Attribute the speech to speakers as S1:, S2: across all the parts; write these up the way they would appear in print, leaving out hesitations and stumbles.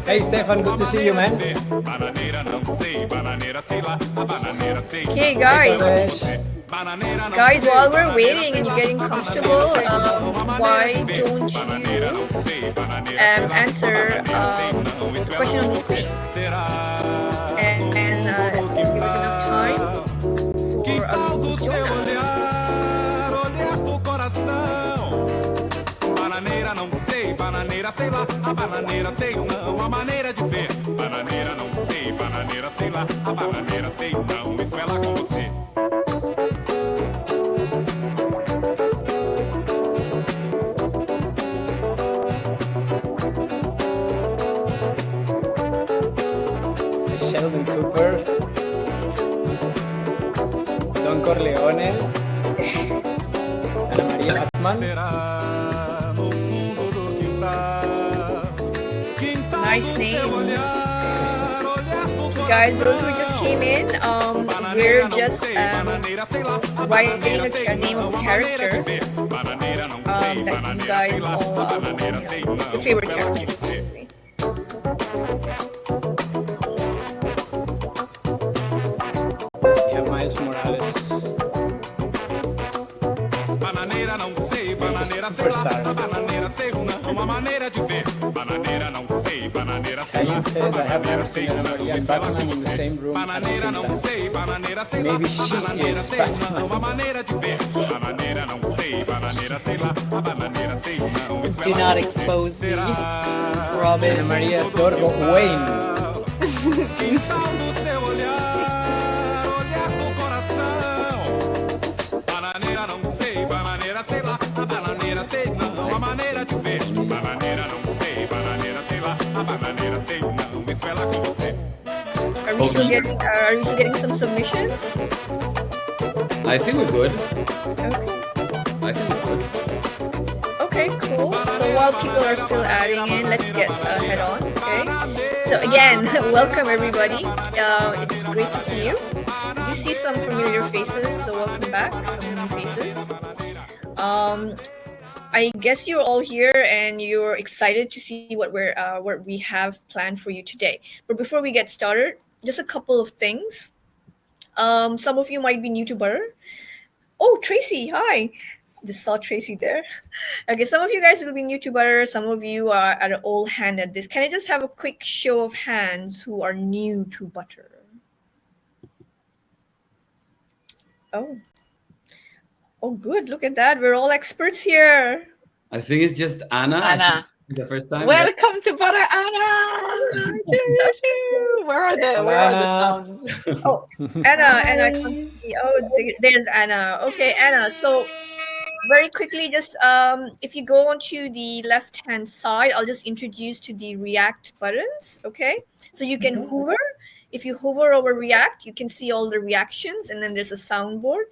S1: Hey Stefan, good to see you, man.
S2: Okay, guys, while we're waiting and you're getting comfortable, why don't you answer the question on the screen? And give us enough time for a join us.
S3: Bananeira não sei, bananeira sei lá, a bananeira sei não, a maneira de ver. Bananeira não sei, bananeira sei lá, a bananeira sei não, isso é lá com você.
S1: Sheldon Cooper, Don Corleone, Ana Maria Hartmann.
S2: Nice names. Guys, those who just came in, we're just writing a name of a character that you guys all, your favorite characters.
S1: Yeah, Miles Morales. Diane says, I have never seen Ana Maria and Batman in the same room at the same time. Maybe she is Batman.
S4: Do not expose me, Robin.
S1: Ana Maria Dorgo Wayne.
S2: Are we still getting some submissions?
S5: I think we're good.
S2: Okay.
S5: I think we're good.
S2: Okay, cool. So while people are still adding in, let's get head on. Okay. So again, welcome everybody. It's great to see you. You see some familiar faces, so welcome back. Some new faces. I guess you're all here and you're excited to see what we have planned for you today. But before we get started, just a couple of things. Some of you might be new to Butter. Oh, Tracy, hi. Just saw Tracy there. Okay, some of you guys will be new to Butter. Some of you are at an old hand at this. Can I just have a quick show of hands who are new to Butter? Oh, good. Look at that. We're all experts here.
S5: I think it's just Anna.
S4: Anna.
S5: The first time.
S4: Welcome to Butter, Anna. Where are the sounds?
S2: Oh, Anna. Oh, there's Anna. Okay, Anna. So very quickly, just if you go onto the left-hand side, I'll just introduce to the React buttons. Okay, so you can hover. If you hover over React, you can see all the reactions, and then there's a soundboard.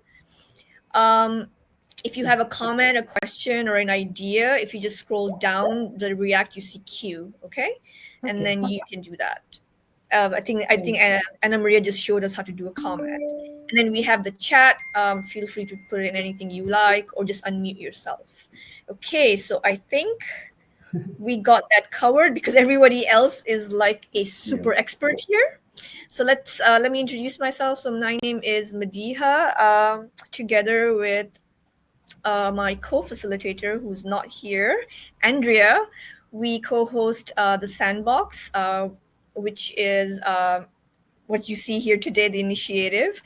S2: If you have a comment, a question, or an idea, if you just scroll down the React, you see Q, okay? And then you can do that. I think Ana Maria just showed us how to do a comment. And then we have the chat. Feel free to put in anything you like, or just unmute yourself. Okay, so I think we got that covered because everybody else is like a super expert here. So let me introduce myself. So my name is Madiha, together with my co-facilitator who's not here, Andrea. We co-host the Sandbox, which is what you see here today, the initiative.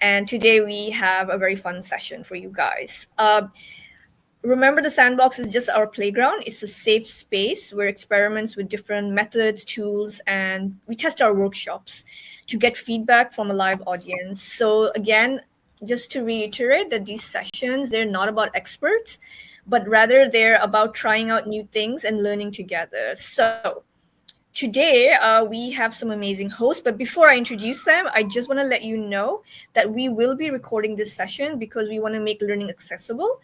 S2: And today we have a very fun session for you guys. Remember, the Sandbox is just our playground. It's a safe space where experiments with different methods, tools, and we test our workshops to get feedback from a live audience. So again, just to reiterate that these sessions, they're not about experts, but rather they're about trying out new things and learning together. So today we have some amazing hosts, but before I introduce them, I just want to let you know that we will be recording this session because we want to make learning accessible.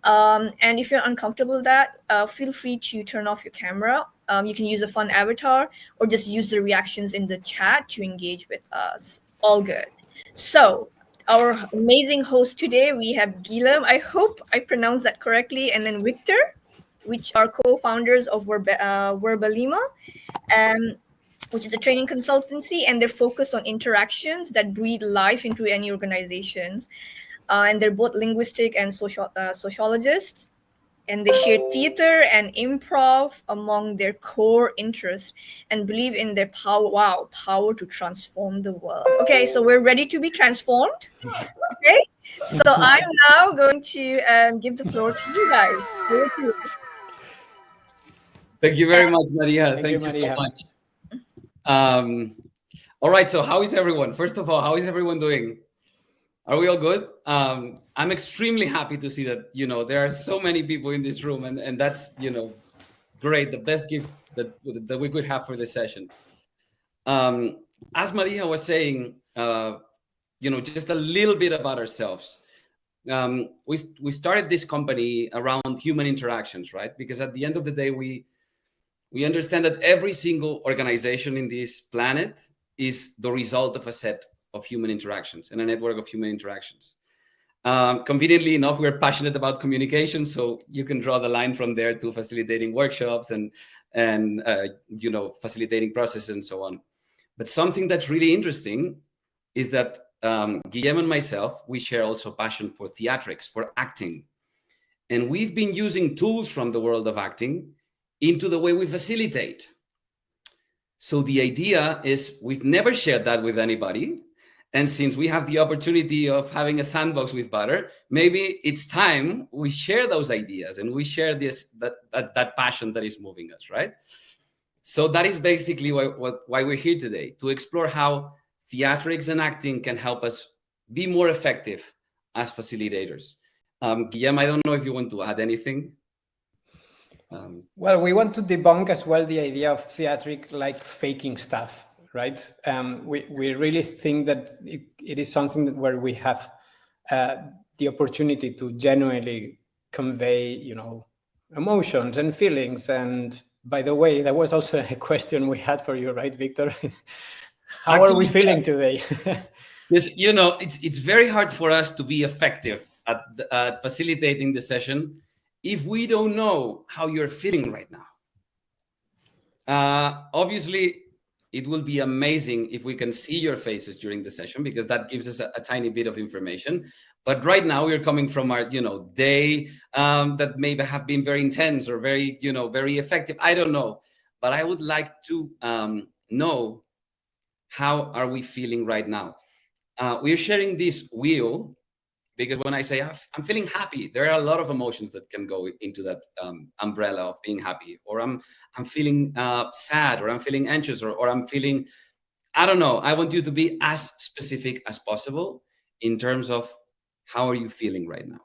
S2: And if you're uncomfortable with that, feel free to turn off your camera. You can use a fun avatar or just use the reactions in the chat to engage with us. All good. So our amazing host today, we have Guillem. I hope I pronounced that correctly. And then Victor. which are co-founders of Verbalima, which is a training consultancy, and they're focused on interactions that breathe life into any organizations. And they're both linguistic and sociologists. And they share theater and improv among their core interests and believe in their power to transform the world. Okay, so we're ready to be transformed. Okay, so I'm now going to give the floor to you guys. Over to you.
S5: Thank you very much, Maria. Thank you
S1: Maria.
S5: so much. All right, so how is everyone? First of all, how is everyone doing? Are we all good? I'm extremely happy to see that, there are so many people in this room, and that's, great. The best gift that we could have for this session. As Maria was saying, just a little bit about ourselves. We started this company around human interactions, right? Because at the end of the day, we understand that every single organization in this planet is the result of a set of human interactions and a network of human interactions. Conveniently enough, we're passionate about communication, so you can draw the line from there to facilitating workshops and facilitating processes and so on. But something that's really interesting is that Guillem and myself, we share also passion for theatrics, for acting. And we've been using tools from the world of acting into the way we facilitate. So the idea is we've never shared that with anybody. And since we have the opportunity of having a sandbox with Butter, maybe it's time we share those ideas and we share that passion that is moving us, right? So that is basically why we're here today, to explore how theatrics and acting can help us be more effective as facilitators. Guillem, I don't know if you want to add anything.
S1: Well, we want to debunk as well the idea of theatric like faking stuff, right? We really think that it is something where we have the opportunity to genuinely convey, emotions and feelings. And by the way, there was also a question we had for you, right, Victor? How are we feeling today?
S5: Yes, it's very hard for us to be effective at facilitating the session if we don't know how you're feeling right now. Obviously, it will be amazing if we can see your faces during the session, because that gives us a tiny bit of information. But right now we're coming from our, day that may have been very intense or very, very effective. I don't know, but I would like to know, how are we feeling right now? We're sharing this wheel because when I say I'm feeling happy, there are a lot of emotions that can go into that umbrella of being happy, or I'm feeling sad, or I'm feeling anxious, or I'm feeling, I don't know. I want you to be as specific as possible in terms of how are you feeling right now.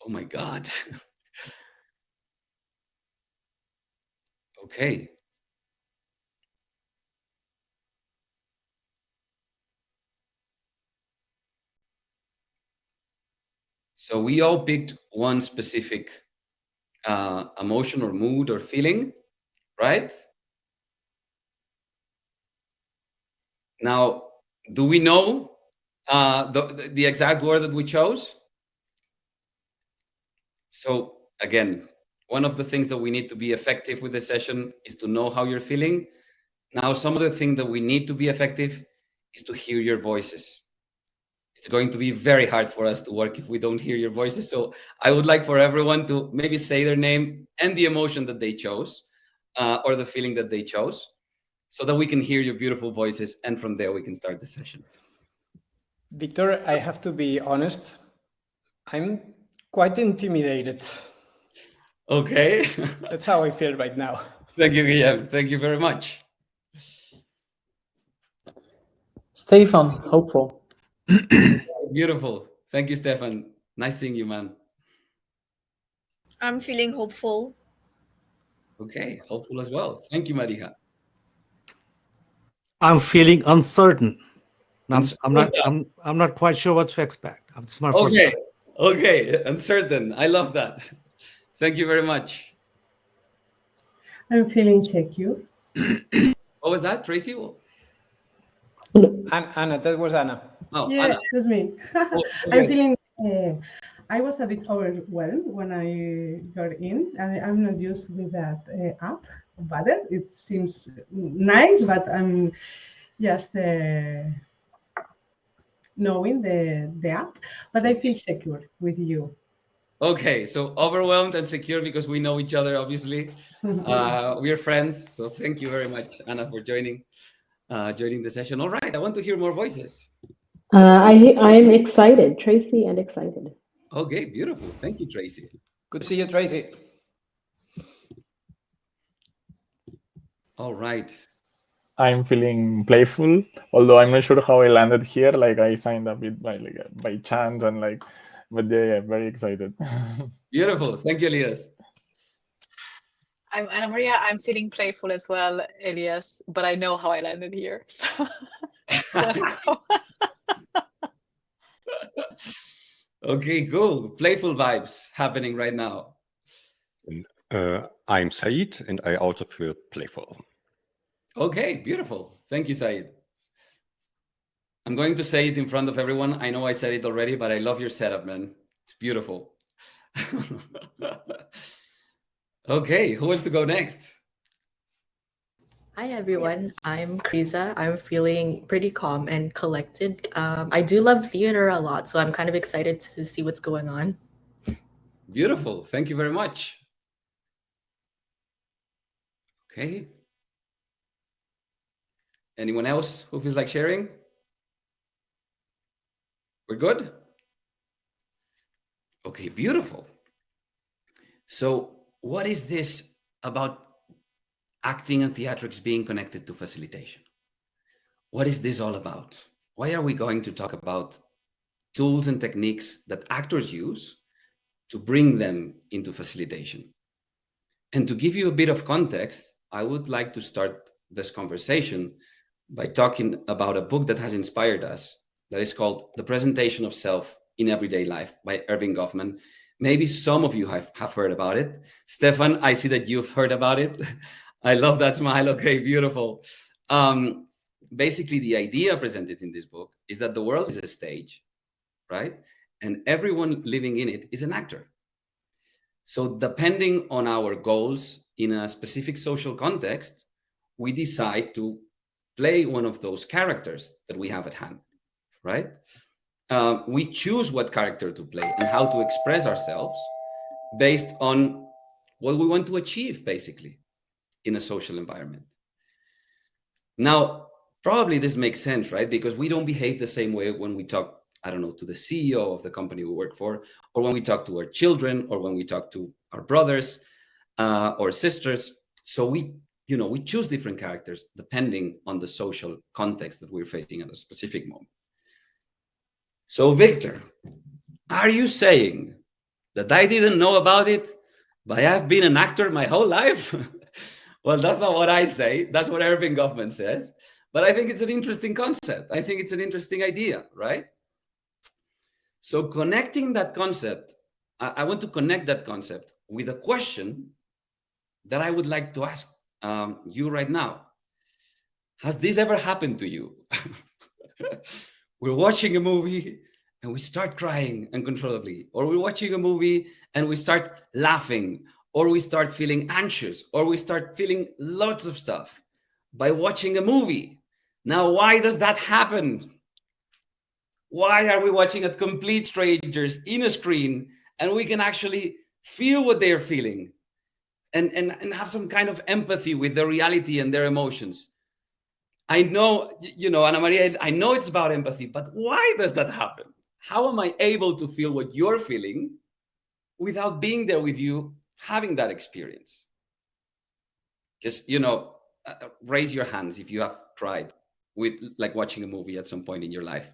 S5: Oh my God. Okay. So we all picked one specific emotion or mood or feeling, right? Now, do we know the exact word that we chose? So again, one of the things that we need to be effective with the session is to know how you're feeling. Now, some of the things that we need to be effective is to hear your voices. It's going to be very hard for us to work if we don't hear your voices. So I would like for everyone to maybe say their name and the emotion that they chose, or the feeling that they chose, so that we can hear your beautiful voices. And from there, we can start the session.
S1: Victor, I have to be honest. I'm quite intimidated.
S5: Okay.
S1: That's how I feel right now.
S5: Thank you, Guillem. Thank you very much.
S6: Stefan, hopeful.
S5: Beautiful. Thank you, Stefan. Nice seeing you, man.
S2: I'm feeling hopeful.
S5: Okay, hopeful as well. Thank you, Marija.
S7: I'm feeling uncertain. I'm not quite sure what to expect. It's my first time.
S5: Okay, uncertain. I love that. Thank you very much.
S8: I'm feeling secure.
S5: What was that, Tracy?
S1: Anna, that was Anna.
S5: Oh,
S8: Yeah,
S5: Anna.
S8: that's me.
S5: Oh, okay.
S8: I'm feeling I was a bit overwhelmed when I got in. I'm not used with that app, Butter. It seems nice, but I'm just knowing the app. But I feel secure with you.
S5: Okay, so overwhelmed and secure because we know each other, obviously. We're friends, so thank you very much, Anna, for joining the session. All right, I want to hear more voices.
S9: I'm excited, Tracy, and excited.
S5: Okay, beautiful. Thank you, Tracy.
S1: Good to see you, Tracy.
S5: All right.
S10: I'm feeling playful, although I'm not sure how I landed here. Like I signed up it by chance, and but yeah, very excited.
S5: Beautiful. Thank you, Elias.
S4: I'm Anna Maria. I'm feeling playful as well, Elias, but I know how I landed here. So let's go.
S5: Okay, cool. Playful vibes happening right now.
S11: I'm Said, and I also feel playful.
S5: Okay, beautiful. Thank you, Said. I'm going to say it in front of everyone. I know I said it already, but I love your setup, man. It's beautiful. Okay, who wants to go next?
S12: Hi, everyone. I'm Kriza. I'm feeling pretty calm and collected. I do love theater a lot, so I'm kind of excited to see what's going on.
S5: Beautiful. Thank you very much. Okay. Anyone else who feels like sharing? We're good? Okay, beautiful. So what is this about acting and theatrics being connected to facilitation? What is this all about? Why are we going to talk about tools and techniques that actors use to bring them into facilitation? And to give you a bit of context, I would like to start this conversation by talking about a book that has inspired us, that is called The Presentation of Self in Everyday Life by Erving Goffman. Maybe some of you have heard about it. Stefan, I see that you've heard about it. I love that smile. Okay, beautiful. Basically, the idea presented in this book is that the world is a stage, right? And everyone living in it is an actor. So depending on our goals in a specific social context, we decide to play one of those characters that we have at hand, right? We choose what character to play and how to express ourselves based on what we want to achieve, basically, in a social environment. Now, probably this makes sense, right? Because we don't behave the same way when we talk, I don't know, to the CEO of the company we work for, or when we talk to our children, or when we talk to our brothers or sisters. So we choose different characters depending on the social context that we're facing at a specific moment. So Victor, are you saying that I didn't know about it, but I've been an actor my whole life? Well, that's not what I say. That's what Erving Goffman says. But I think it's an interesting concept. I think it's an interesting idea, right? So connecting that concept, I want to connect that concept with a question that I would like to ask you right now. Has this ever happened to you? We're watching a movie and we start crying uncontrollably, or we're watching a movie and we start laughing, or we start feeling anxious, or we start feeling lots of stuff by watching a movie. Now, why does that happen? Why are we watching at complete strangers in a screen and we can actually feel what they're feeling and have some kind of empathy with their reality and their emotions? I know, Ana Maria, I know it's about empathy, but why does that happen? How am I able to feel what you're feeling without being there with you, having that experience? Just, raise your hands if you have cried with like watching a movie at some point in your life.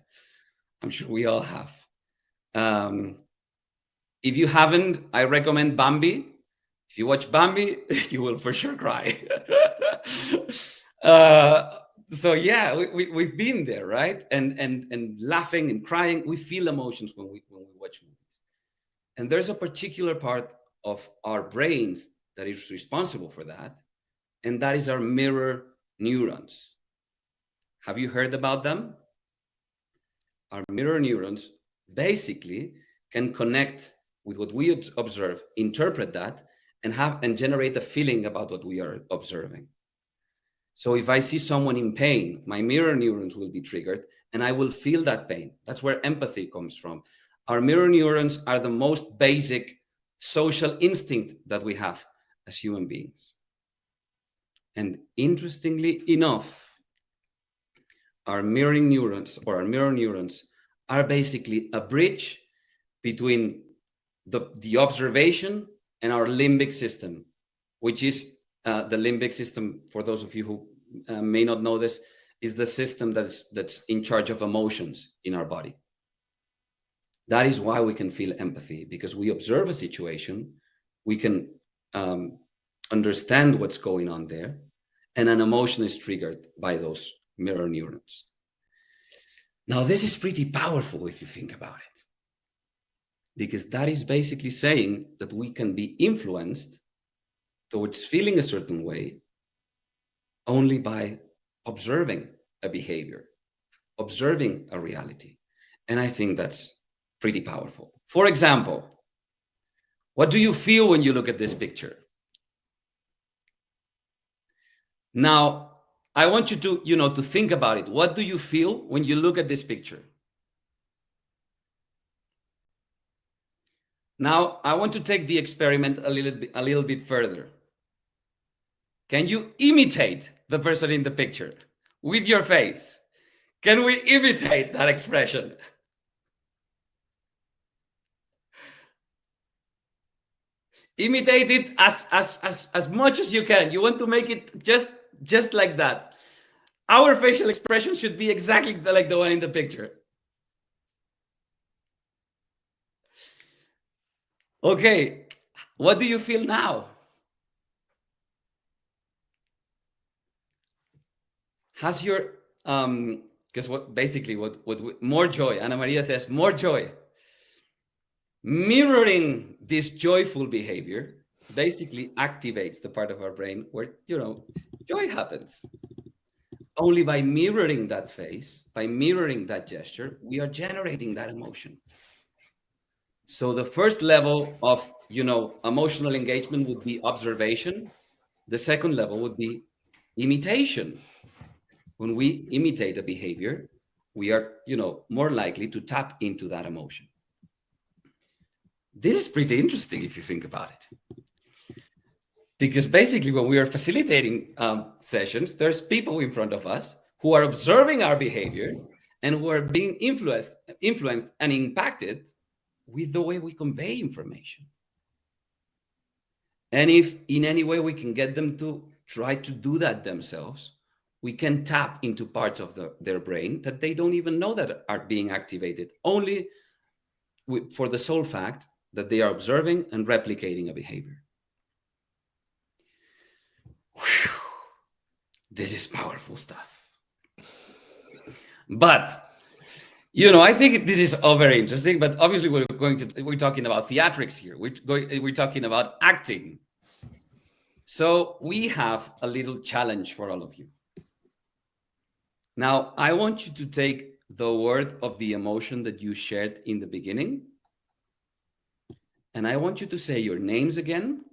S5: I'm sure we all have. If you haven't, I recommend Bambi. If you watch Bambi, you will for sure cry. So yeah, we've been there, right? And laughing and crying, we feel emotions when we watch movies. And there's a particular part of our brains that is responsible for that, and that is our mirror neurons. Have you heard about them? Our mirror neurons basically can connect with what we observe, interpret that, and generate a feeling about what we are observing. So if I see someone in pain, my mirror neurons will be triggered and I will feel that pain. That's where empathy comes from. Our mirror neurons are the most basic social instinct that we have as human beings. And interestingly enough, our mirror neurons are basically a bridge between the observation and our limbic system, which is the limbic system, for those of you who may not know this, is the system that's in charge of emotions in our body. That is why we can feel empathy, because we observe a situation, we can understand what's going on there, and an emotion is triggered by those mirror neurons. Now, this is pretty powerful if you think about it, because that is basically saying that we can be influenced towards feeling a certain way only by observing a behavior, observing a reality. And I think that's pretty powerful. For example, what do you feel when you look at this picture? Now, I want you to think about it. What do you feel when you look at this picture? Now, I want to take the experiment a little bit further. Can you imitate the person in the picture with your face? Can we imitate that expression? Imitate it as much as you can. You want to make it just like that. Our facial expression should be exactly like the one in the picture. Okay, what do you feel now? Has your because what more joy? Ana Maria says more joy. Mirroring this joyful behavior basically activates the part of our brain where joy happens. Only by mirroring that face, by mirroring that gesture, we are generating that emotion. So the first level of emotional engagement would be observation. The second level would be imitation. When we imitate a behavior, we are more likely to tap into that emotion. This is pretty interesting if you think about it. Because basically when we are facilitating sessions, there's people in front of us who are observing our behavior and who are being influenced and impacted with the way we convey information. And if in any way we can get them to try to do that themselves, we can tap into parts of their brain that they don't even know that are being activated, only for the sole fact that they are observing and replicating a behavior. Whew. This is powerful stuff. But I think this is all very interesting. But obviously, we're talking about theatrics here. We're talking about acting. So we have a little challenge for all of you. Now, I want you to take the word of the emotion that you shared in the beginning. And I want you to say your names again,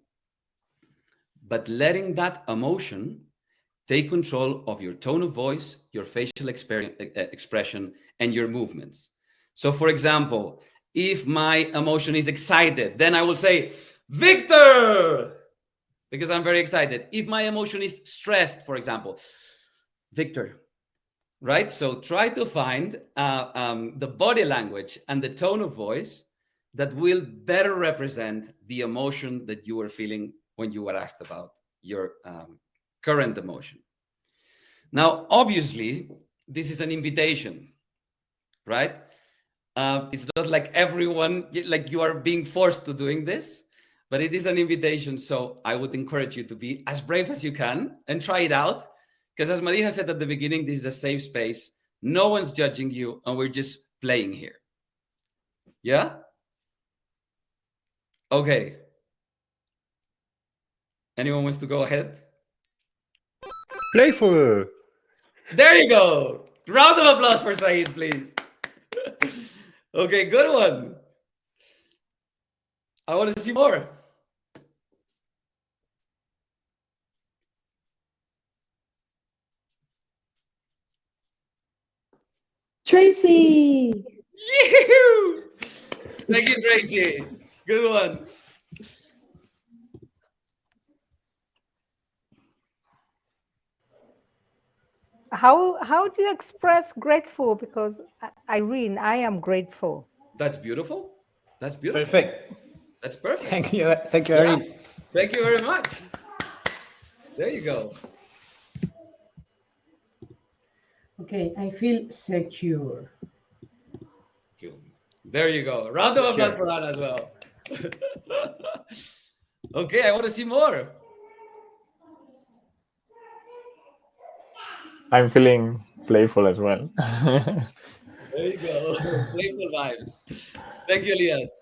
S5: but letting that emotion take control of your tone of voice, your facial expression, and your movements. So, for example, if my emotion is excited, then I will say, Victor, because I'm very excited. If my emotion is stressed, for example, Victor, right? So try to find the body language and the tone of voice that will better represent the emotion that you were feeling when you were asked about your current emotion. Now, obviously, this is an invitation, right? It's not like everyone, like you are being forced to doing this, but it is an invitation. So I would encourage you to be as brave as you can and try it out. Because as Maria said at the beginning, this is a safe space. No one's judging you, and we're just playing here. Yeah? Okay. Anyone wants to go ahead?
S11: Playful.
S5: There you go. Round of applause for Saeed, please. Okay, good one. I want to see more.
S9: Tracy.
S5: Yee-hoo! Thank you, Tracy. Good one.
S13: How do you express grateful? Because Irene, I am grateful.
S5: That's beautiful. That's beautiful.
S1: Perfect.
S5: That's perfect.
S1: Thank you, Irene.
S5: Yeah. Thank you very much. There you go.
S8: Okay, I feel secure.
S5: There you go. Round of applause for Anna as well. Okay, I want to see more.
S10: I'm feeling playful as well.
S5: There you go. Playful vibes. Thank you, Elias.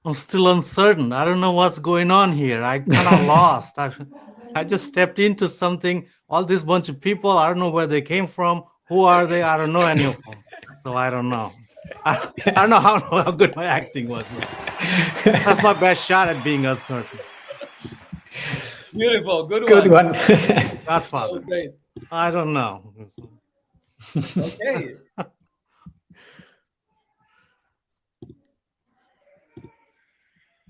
S7: I'm still uncertain. I don't know what's going on here. I kind of lost. I just stepped into something. All this bunch of people, I don't know where they came from. Who are they? I don't know any of them. So I don't know. I don't know how good my acting was. That's my best shot at being uncertain.
S5: Beautiful.
S1: Good one.
S7: Godfather.
S5: That was great.
S7: I don't know.
S5: Okay.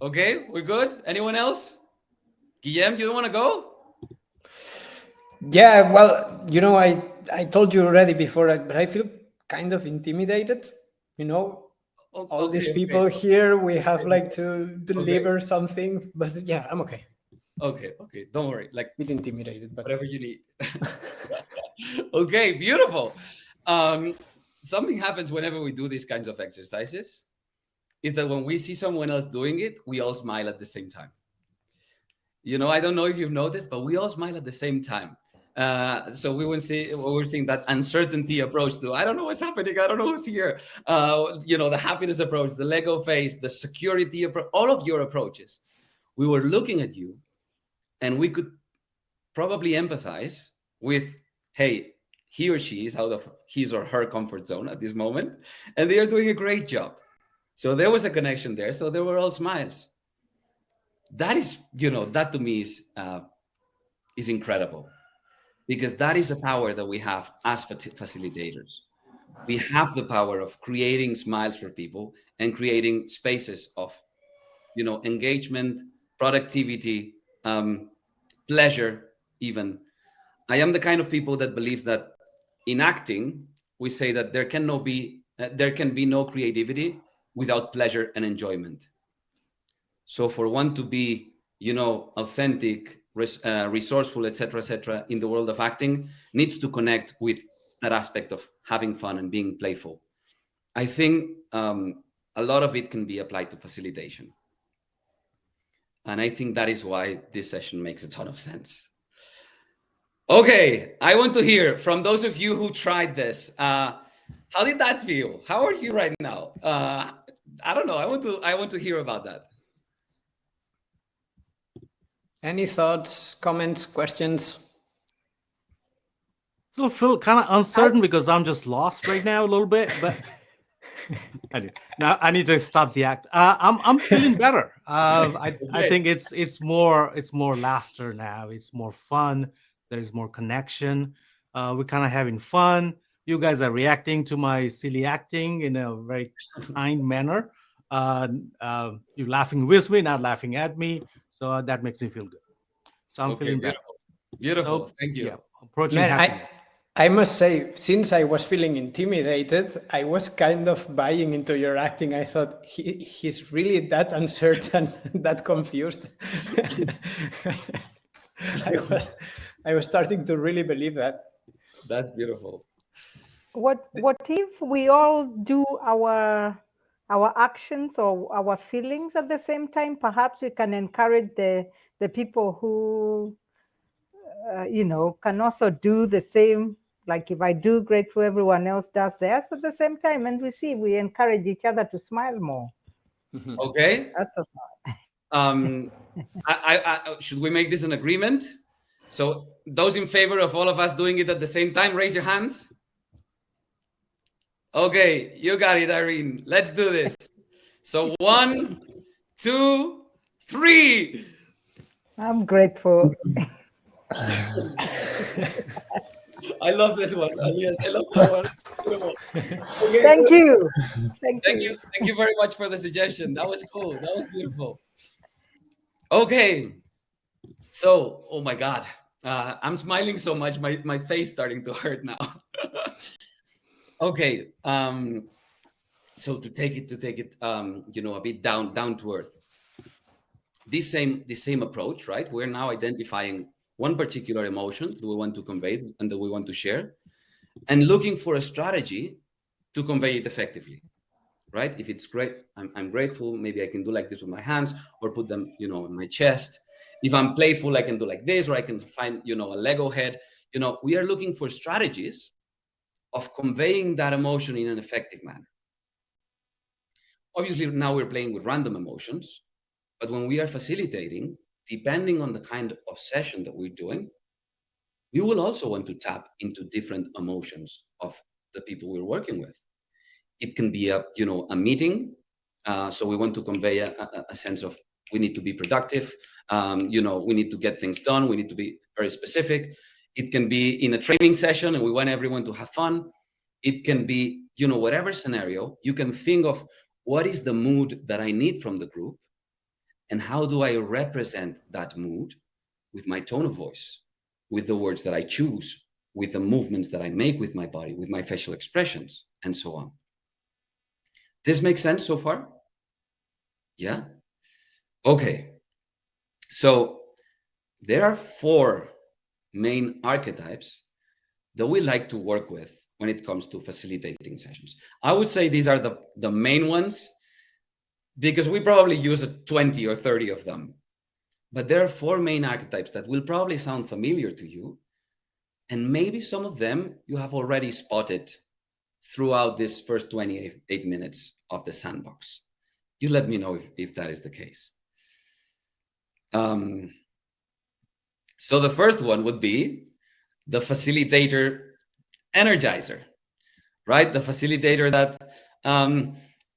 S5: Okay, we're good. Anyone else? Guillem, you don't want to go?
S1: Yeah, well, I told you already before, but I feel kind of intimidated. All these people here, we have to deliver something, but yeah, I'm okay.
S5: Okay, don't worry.
S1: A bit intimidated, but
S5: whatever you need. Okay, beautiful. Something happens whenever we do these kinds of exercises, is that when we see someone else doing it, we all smile at the same time. I don't know if you've noticed, but we all smile at the same time. So we're seeing that uncertainty approach to, I don't know what's happening, I don't know who's here. The happiness approach, the Lego face, the security approach, all of your approaches. We were looking at you and we could probably empathize with, hey, he or she is out of his or her comfort zone at this moment, and they are doing a great job. So there was a connection there. So there were all smiles. That is, that to me is incredible, because that is a power that we have as facilitators. We have the power of creating smiles for people and creating spaces of, engagement, productivity, pleasure, even. I am the kind of people that believes that in acting, we say that there can be no creativity without pleasure and enjoyment. So for one to be, authentic, resourceful, etc., in the world of acting, needs to connect with that aspect of having fun and being playful. I think a lot of it can be applied to facilitation. And I think that is why this session makes a ton of sense. Okay, I want to hear from those of you who tried this. How did that feel? How are you right now? I don't know. I want to hear about that.
S1: Any thoughts, comments, questions?
S7: Still feel kind of uncertain because I'm just lost right now a little bit, but I need to stop the act. I'm feeling better. I think it's more laughter now. It's more fun. There's more connection. We're kind of having fun. You guys are reacting to my silly acting in a very kind manner. You're laughing with me, not laughing at me. So that makes me feel good. So I'm feeling better.
S5: Beautiful. Thank you.
S7: Yeah, approaching happiness.
S1: I must say, since I was feeling intimidated, I was kind of buying into your acting. I thought he's really that uncertain, that confused. I was starting to really believe that.
S5: That's beautiful.
S13: What if we all do our actions or our feelings at the same time? Perhaps we can encourage the people who can also do the same. Like if I do grateful, everyone else does theirs at the same time, and we encourage each other to smile more.
S5: Okay.
S13: That's the thought.
S5: Should we make this an agreement? So those in favor of all of us doing it at the same time, raise your hands. Okay, you got it, Irene. Let's do this. So 1, 2, 3.
S13: I'm grateful.
S5: I love this one, Elias. I love that one. Beautiful. Okay,
S13: Thank
S5: good.
S13: you.
S5: Thank you very much for the suggestion. That was cool. That was beautiful. Okay. So, oh my God. I'm smiling so much, my face starting to hurt now. Okay. So to take it, a bit down to earth. This same approach, right? We're now identifying one particular emotion that we want to convey and that we want to share, and looking for a strategy to convey it effectively, right? If it's great, I'm grateful, maybe I can do like this with my hands or put them, in my chest. If I'm playful, I can do like this, or I can find, a Lego head. We are looking for strategies of conveying that emotion in an effective manner. Obviously, now we're playing with random emotions, but when we are facilitating, depending on the kind of session that we're doing, we will also want to tap into different emotions of the people we're working with. It can be a meeting. So we want to convey a sense of we need to be productive. We need to get things done. We need to be very specific. It can be in a training session and we want everyone to have fun. It can be, whatever scenario, you can think of what is the mood that I need from the group and how do I represent that mood with my tone of voice, with the words that I choose, with the movements that I make with my body, with my facial expressions, and so on. This makes sense so far? Yeah? Okay. So there are 4 main archetypes that we like to work with when it comes to facilitating sessions. I would say these are the main ones because we probably use 20 or 30 of them. But there are 4 main archetypes that will probably sound familiar to you. And maybe some of them you have already spotted throughout this first 28 minutes of the sandbox. You let me know if that is the case. So the first one would be the facilitator energizer, right? The facilitator that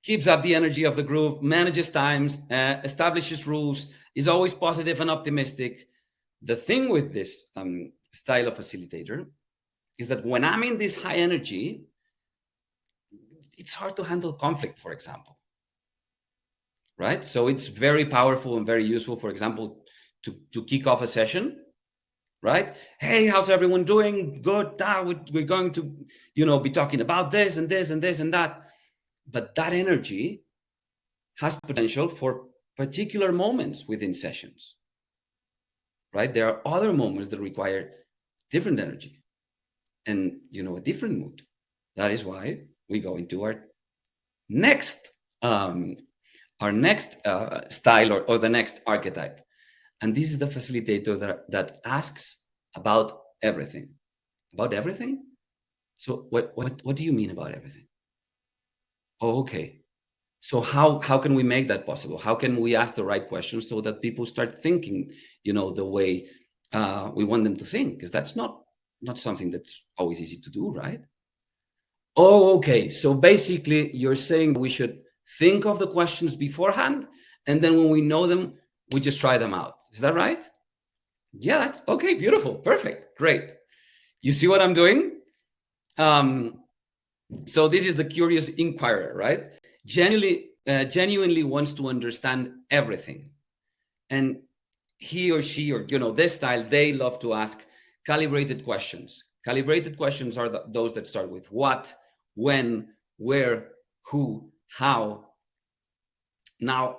S5: keeps up the energy of the group, manages times, establishes rules, is always positive and optimistic. The thing with this style of facilitator is that when I'm in this high energy, it's hard to handle conflict, for example, right? So it's very powerful and very useful, for example, to kick off a session, right? Hey, how's everyone doing? Good. We're going to, be talking about this and this and this and that. But that energy has potential for particular moments within sessions, right? There are other moments that require different energy and, a different mood. That is why we go into our next style or the next archetype. And this is the facilitator that asks about everything. About everything? So what do you mean about everything? Oh, okay. So how can we make that possible? How can we ask the right questions so that people start thinking, the way we want them to think? Because that's not something that's always easy to do, right? Oh, okay. So basically, you're saying we should think of the questions beforehand, and then when we know them, we just try them out. Is that right? Yeah, that's okay. Beautiful. Perfect. Great. You see what I'm doing? So this is the curious inquirer, right? Genuinely wants to understand everything. And he or she, or, this style, they love to ask calibrated questions. Calibrated questions are those that start with what, when, where, who, how. Now,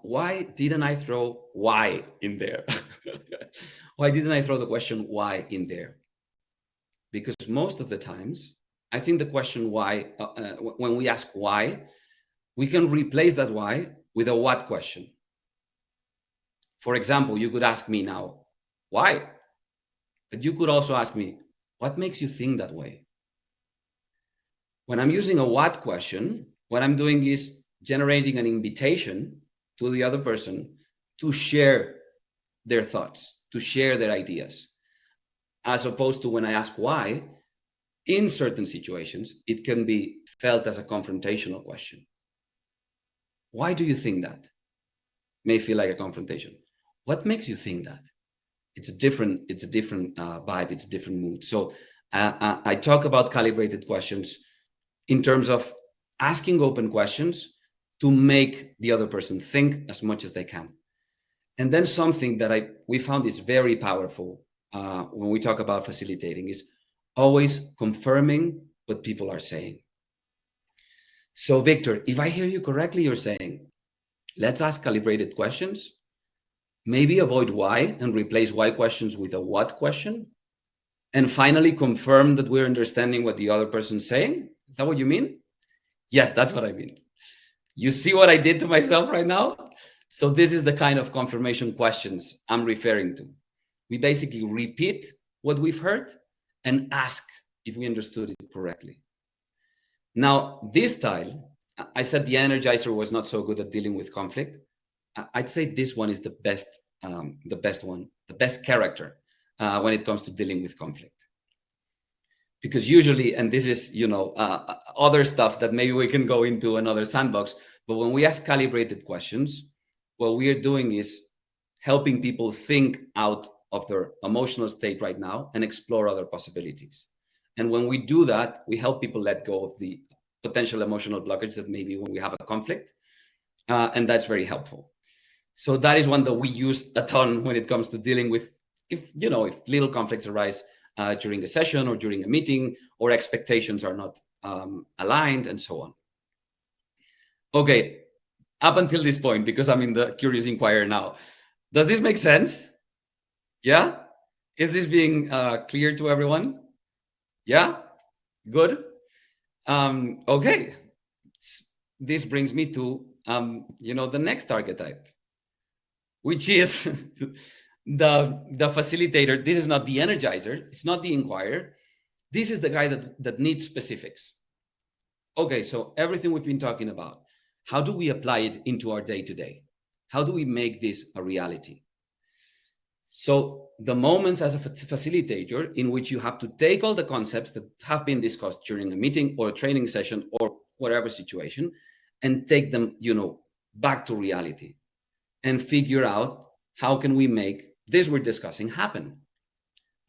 S5: why didn't I throw why in there? Why didn't I throw the question why in there? Because most of the times, I think the question why, when we ask why, we can replace that why with a what question. For example, you could ask me now, why? But you could also ask me, what makes you think that way? When I'm using a what question, what I'm doing is generating an invitation to the other person to share their thoughts, to share their ideas. As opposed to when I ask why, in certain situations, it can be felt as a confrontational question. Why do you think that? May feel like a confrontation. What makes you think that? It's a different vibe, it's a different mood. So I talk about calibrated questions in terms of asking open questions to make the other person think as much as they can. And then something that we found is very powerful when we talk about facilitating is always confirming what people are saying. So Victor, if I hear you correctly, you're saying, let's ask calibrated questions, maybe avoid why and replace why questions with a what question, and finally confirm that we're understanding what the other person's saying. Is that what you mean? Yes, that's what I mean. You see what I did to myself right now? So this is the kind of confirmation questions I'm referring to. We basically repeat what we've heard and ask if we understood it correctly. Now, this style, I said the energizer was not so good at dealing with conflict. I'd say this one is the best one, the best character when it comes to dealing with conflict. Because usually, and this is, other stuff that maybe we can go into another sandbox, but when we ask calibrated questions, what we are doing is helping people think out of their emotional state right now and explore other possibilities. And when we do that, we help people let go of the potential emotional blockage that maybe when we have a conflict, and that's very helpful. So that is one that we use a ton when it comes to dealing with, if little conflicts arise during a session or during a meeting, or expectations are not aligned and so on. Okay, up until this point, because I'm in the Curious Inquirer now, does this make sense? Yeah? Is this being clear to everyone? Yeah? Good? Okay. This brings me to, the next archetype, which is the facilitator. This is not the energizer. It's not the inquirer. This is the guy that needs specifics. Okay, so everything we've been talking about, how do we apply it into our day-to-day? How do we make this a reality? So the moments as a facilitator in which you have to take all the concepts that have been discussed during a meeting or a training session or whatever situation and take them, back to reality and figure out how can we make this we're discussing happen.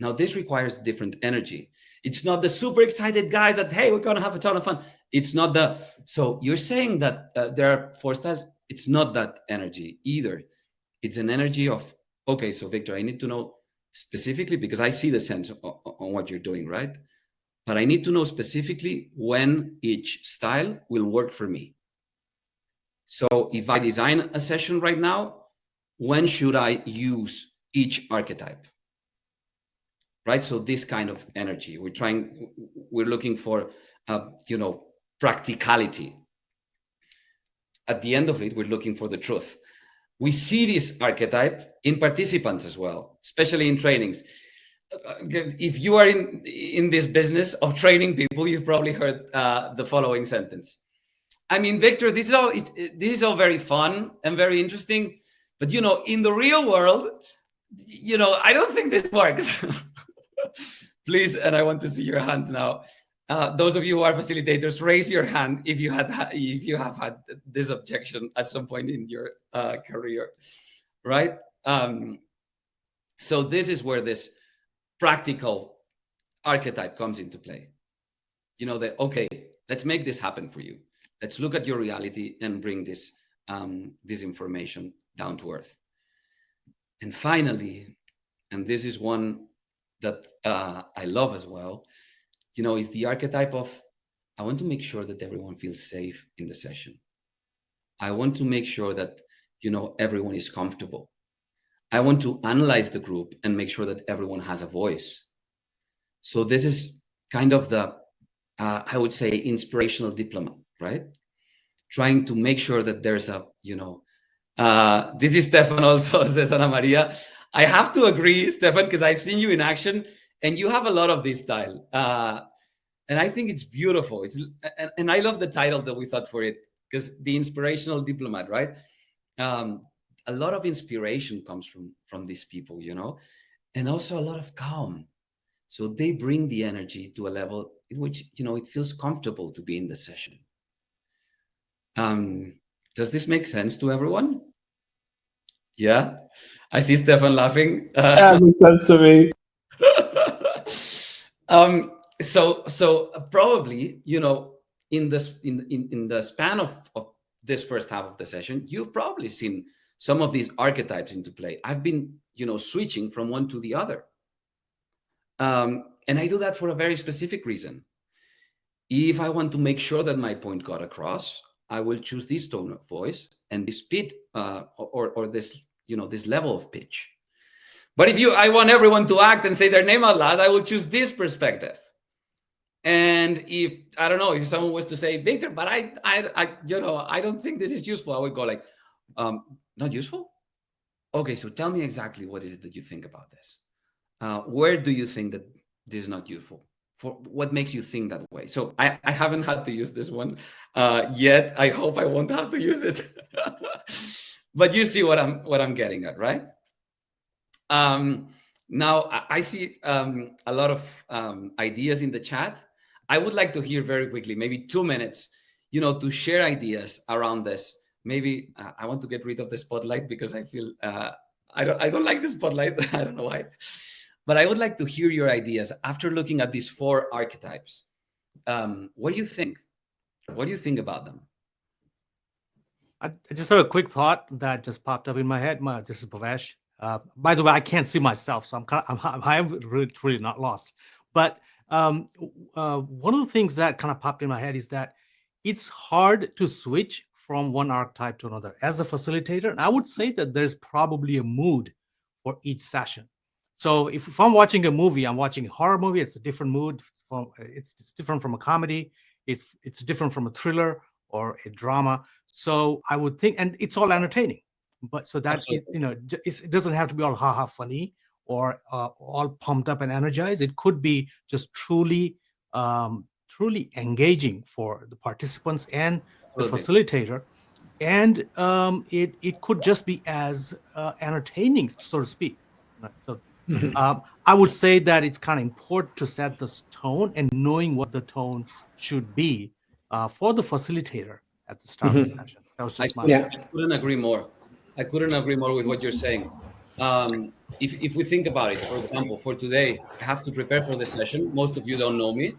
S5: Now, this requires different energy. It's not the super excited guys that, hey, we're going to have a ton of fun. It's not so you're saying that there are 4 styles. It's not that energy either. It's an energy of, okay, so Victor, I need to know specifically, because I see the sense on what you're doing, right? But I need to know specifically when each style will work for me. So if I design a session right now, when should I use each archetype? Right? So this kind of energy, we're looking for, practicality. At the end of it, we're looking for the truth. We see this archetype in participants as well, especially in trainings. If you are in this business of training people, you've probably heard the following sentence. I mean, Victor, this is all very fun and very interesting, but in the real world, I don't think this works. Please, and I want to see your hands now. Those of you who are facilitators, raise your hand if you have had this objection at some point in your career, right? So this is where this practical archetype comes into play. Okay, let's make this happen for you. Let's look at your reality and bring this information down to earth. And finally, and this is one that I love as well, is the archetype of, I want to make sure that everyone feels safe in the session. I want to make sure that, everyone is comfortable. I want to analyze the group and make sure that everyone has a voice. So this is kind of the, I would say, inspirational diplomat, right? Trying to make sure that there's a, this is Stefan also, says Ana Maria. I have to agree, Stefan, because I've seen you in action and you have a lot of this style. And I think it's beautiful. And I love the title that we thought for it, because the inspirational diplomat, right? A lot of inspiration comes from these people, and also a lot of calm. So they bring the energy to a level in which, it feels comfortable to be in the session. Does this make sense to everyone? Yeah, I see Stefan laughing.
S10: Yeah, makes sense to me.
S5: So probably, in the span of this first half of the session, you've probably seen some of these archetypes into play. I've been, switching from one to the other. And I do that for a very specific reason. If I want to make sure that my point got across, I will choose this tone of voice and this speed, or this, this level of pitch. But if I want everyone to act and say their name out loud, I will choose this perspective. And if, I don't know, if someone was to say, Victor, but I don't think this is useful, I would go like, not useful? Okay, so tell me exactly what is it that you think about this? Where do you think that this is not useful? For what makes you think that way? So I haven't had to use this one yet. I hope I won't have to use it. But you see what I'm getting at, right? Now I see a lot of ideas in the chat. I would like to hear very quickly, maybe 2 minutes, to share ideas around this. Maybe I want to get rid of the spotlight because I feel I don't like the spotlight. I don't know why. But I would like to hear your ideas after looking at these 4 archetypes. What do you think? What do you think about them?
S7: I just had a quick thought that just popped up in my head. This is Bhavesh. By the way, I can't see myself, so I'm really not lost. But one of the things that kind of popped in my head is that it's hard to switch from one archetype to another. As a facilitator, and I would say that there's probably a mood for each session. So if I'm watching a movie, I'm watching a horror movie, it's a different mood. It's different from a comedy. It's different from a thriller or a drama. So I would think, and it's all entertaining. But so that it doesn't have to be all haha funny or all pumped up and energized. It could be just truly engaging for the participants and the facilitator. And it could just be as entertaining, so to speak. Right? So I would say that it's kind of important to set this tone and knowing what the tone should be for the facilitator at the start of the session. That was just
S5: I couldn't agree more. I couldn't agree more with what you're saying. If we think about it, for example, for today, I have to prepare for the session. Most of you don't know me.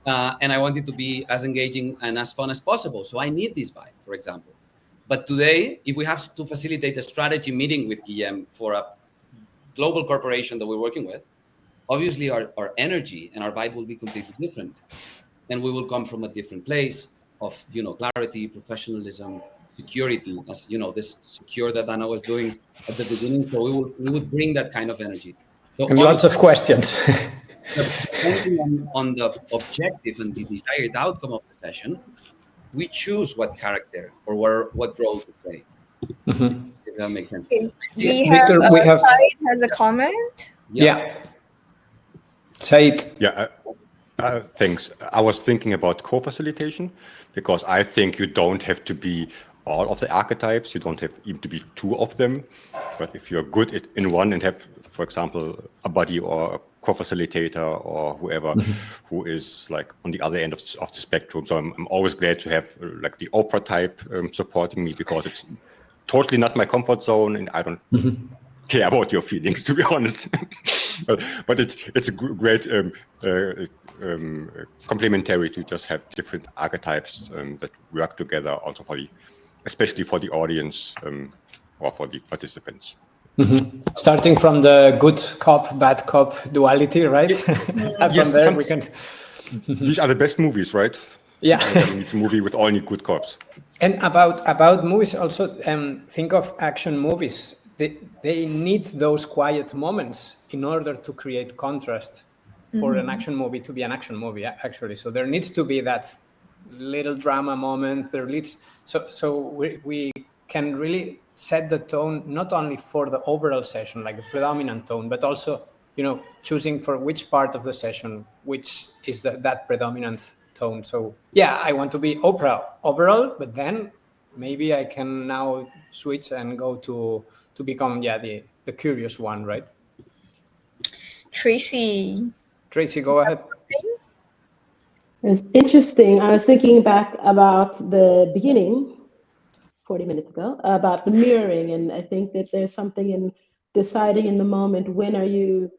S5: And I want it to be as engaging and as fun as possible. So I need this vibe, for example. But today, if we have to facilitate a strategy meeting with Guillem for a global corporation that we're working with, obviously our energy and our vibe will be completely different. And we will come from a different place of, clarity, professionalism, security, as this secure that Anna was doing at the beginning. So we would bring that kind of energy. So
S1: and lots of questions.
S5: Depending on the objective and the desired outcome of the session, we choose what character or what role to play. If that makes sense.
S2: Okay.
S1: Victor, we have
S2: Said has a comment.
S1: Yeah. Said.
S11: Yeah. Thanks. I was thinking about co-facilitation because I think you don't have to be all of the archetypes. You don't have even to be 2 of them. But if you're good in one and have, for example, a buddy or a co-facilitator or whoever who is like on the other end of the spectrum. So I'm always glad to have like the Oprah type supporting me because it's totally not my comfort zone and I don't care about your feelings, to be honest. but it's a great complementary to just have different archetypes that work together also especially for the audience or for the participants.
S1: Starting from the good cop, bad cop duality, right? And
S11: Yes,
S1: from there we can.
S11: These are the best movies, right?
S1: Yeah.
S11: It's a movie with only good cops.
S1: And about movies, also think of action movies. They need those quiet moments in order to create contrast for an action movie to be an action movie, actually. So there needs to be that little drama moment. So we can really set the tone not only for the overall session, like the predominant tone, but also, choosing for which part of the session, which is that predominant tone. So yeah, I want to be Oprah overall, but then maybe I can now switch and go to become the curious one, right?
S2: Tracy.
S1: Tracy, go ahead.
S9: It's interesting. I was thinking back about the beginning, 40 minutes ago, about the mirroring. And I think that there's something in deciding in the moment, when are you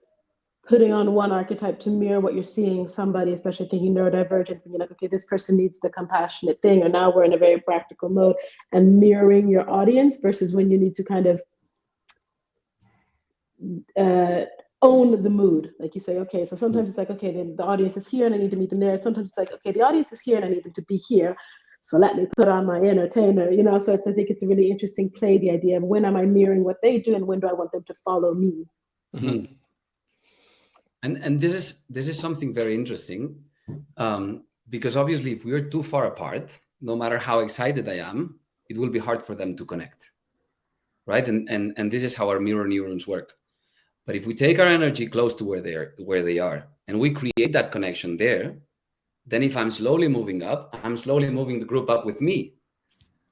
S9: putting on one archetype to mirror what you're seeing somebody, especially thinking neurodivergent, thinking like, okay, this person needs the compassionate thing, or now we're in a very practical mode, and mirroring your audience versus when you need to kind of own the mood. Like you say, okay, so sometimes it's like, okay, the audience is here and I need to meet them there. Sometimes it's like, okay, the audience is here and I need them to be here. So let me put on my entertainer, you know? So I think it's a really interesting play, the idea of when am I mirroring what they do and when do I want them to follow me?
S5: Mm-hmm. And this is something very interesting, because obviously if we're too far apart, no matter how excited I am, it will be hard for them to connect, right? And this is how our mirror neurons work. But if we take our energy close to where they are, and we create that connection there, then if I'm slowly moving up, I'm slowly moving the group up with me,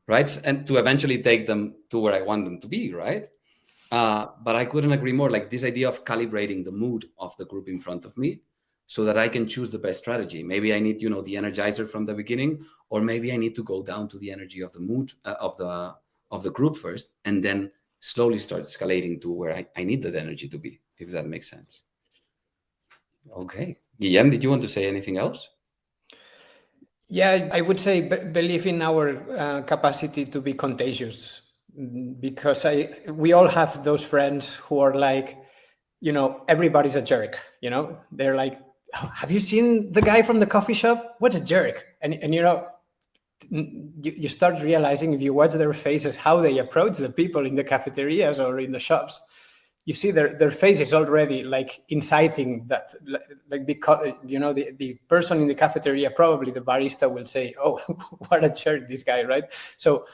S5: right? And to eventually take them to where I want them to be, right? But I couldn't agree more. Like this idea of calibrating the mood of the group in front of me, so that I can choose the best strategy. Maybe I need, the energizer from the beginning, or maybe I need to go down to the energy of the mood of the group first, and then slowly start escalating to where I need that energy to be, if that makes sense. Okay, Guillem, did you want to say anything else?
S1: Yeah, I would say believe in our capacity to be contagious, because we all have those friends who are like, everybody's a jerk, they're like, oh, have you seen the guy from the coffee shop? What a jerk. And you start realizing, if you watch their faces, how they approach the people in the cafeterias or in the shops, you see their face is already like inciting that, like, because the person in the cafeteria, probably the barista, will say, oh, what a jerk, this guy, right? So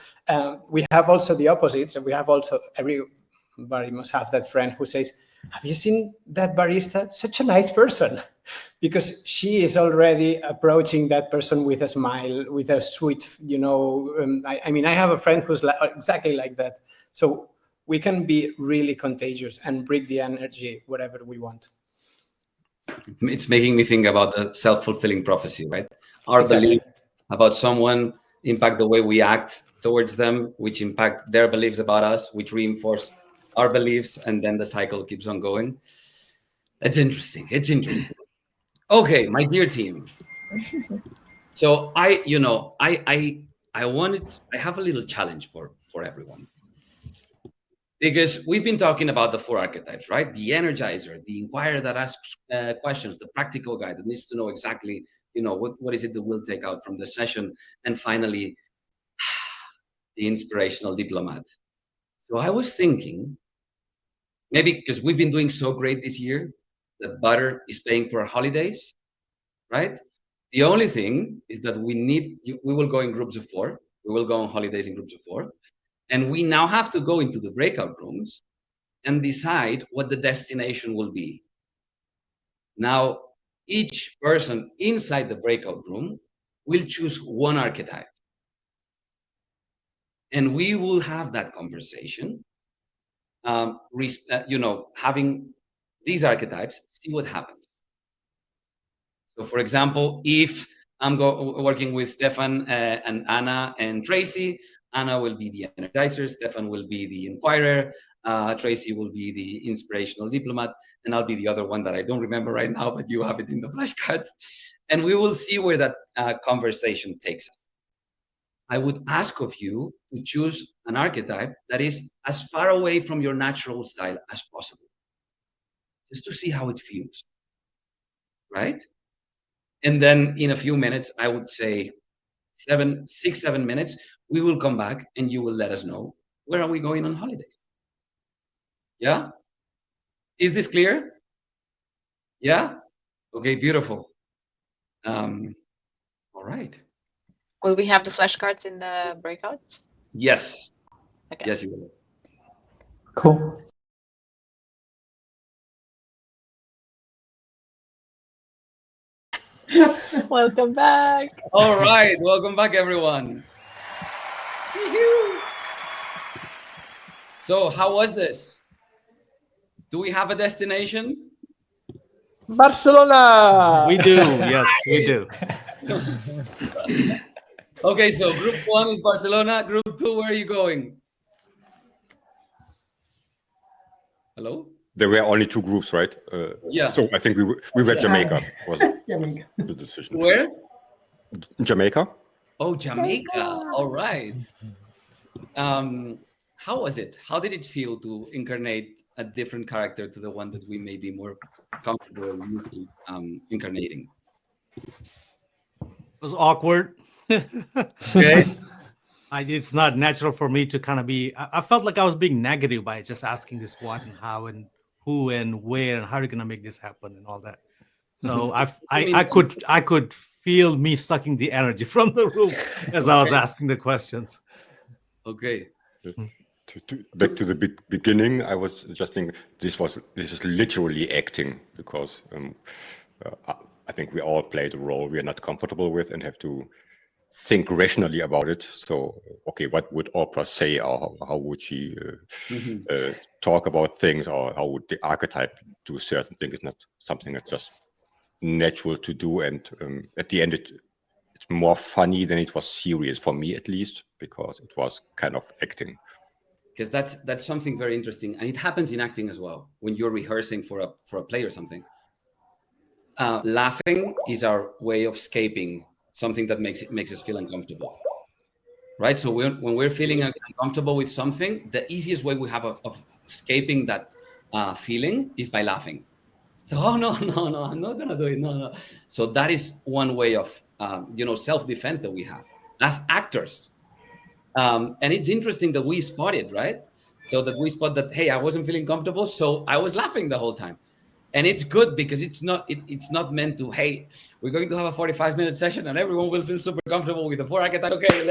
S1: we have also the opposites, and we have also, everybody must have that friend who says, have you seen that barista? Such a nice person. Because she is already approaching that person with a smile, with a sweet, I have a friend who's exactly like that. So we can be really contagious and bring the energy wherever we want.
S5: It's making me think about the self-fulfilling prophecy, right? Our
S1: Exactly.
S5: belief about someone impact the way we act towards them, which impact their beliefs about us, which reinforce our beliefs, and then the cycle keeps on going. It's interesting. Okay, my dear team. So I have a little challenge for everyone. Because we've been talking about the 4 archetypes, right? The energizer, the inquirer that asks questions, the practical guy that needs to know exactly, what is it that we'll take out from the session, and finally, the inspirational diplomat. So I was thinking, maybe because we've been doing so great this year that Butter is paying for our holidays, right? The only thing is that we will go in groups of 4. We will go on holidays in groups of 4. And we now have to go into the breakout rooms and decide what the destination will be. Now, each person inside the breakout room will choose one archetype. And we will have that conversation, having these archetypes, see what happens. So, for example, if I'm working with Stefan and Anna and Tracy, Anna will be the energizer, Stefan will be the inquirer, Tracy will be the inspirational diplomat, and I'll be the other one that I don't remember right now, but you have it in the flashcards. And we will see where that conversation takes us. I would ask of you to choose an archetype that is as far away from your natural style as possible, just to see how it feels, right? And then in a few minutes, I would say 7 minutes, we will come back and you will let us know, where are we going on holidays? Yeah? Is this clear? Yeah? Okay, beautiful. All right.
S4: Will we have the flashcards in the breakouts?
S5: Yes.
S4: Okay.
S5: Yes, you will.
S6: Cool.
S4: Welcome back.
S5: All right. Welcome back, everyone. So how was this? Do we have a destination?
S14: Barcelona.
S7: We do. Yes, we do.
S5: Okay, so group 1 is Barcelona. Group 2, where are you going? Hello?
S11: There were only 2 groups, right?
S5: Yeah.
S11: So I think we were Jamaica. Was
S8: Jamaica.
S11: the decision?
S5: Where?
S11: Jamaica.
S5: Oh, Jamaica. All right. How was it? How did it feel to incarnate a different character to the one that we may be more comfortable and used to incarnating?
S7: It was awkward.
S5: Okay.
S7: It's not natural for me to kind of be. I felt like I was being negative by just asking this what and how and who and where and how are you gonna make this happen and all that. So I could feel me sucking the energy from the room as I was asking the questions.
S5: Okay.
S11: Back to the beginning, I was just thinking this is literally acting, because I think we all played a role we are not comfortable with and have to think rationally about it. So, okay, what would Oprah say, or how would she talk about things, or how would the archetype do certain things? It's not something that's just natural to do, and at the end it's more funny than it was serious, for me at least, because it was kind of acting.
S5: Because that's something very interesting, and it happens in acting as well. When you're rehearsing for a play or something, laughing is our way of escaping something that makes us feel uncomfortable, right? So when we're feeling uncomfortable with something, the easiest way we have of escaping that feeling is by laughing. So, oh no, I'm not gonna do it. No. So that is one way of self-defense that we have as actors. And it's interesting that we spot it, right? So that we spot that, hey, I wasn't feeling comfortable, so I was laughing the whole time. And it's good because it's not meant to, hey, we're going to have a 45-minute session and everyone will feel super comfortable with the 4 archetypes. Okay,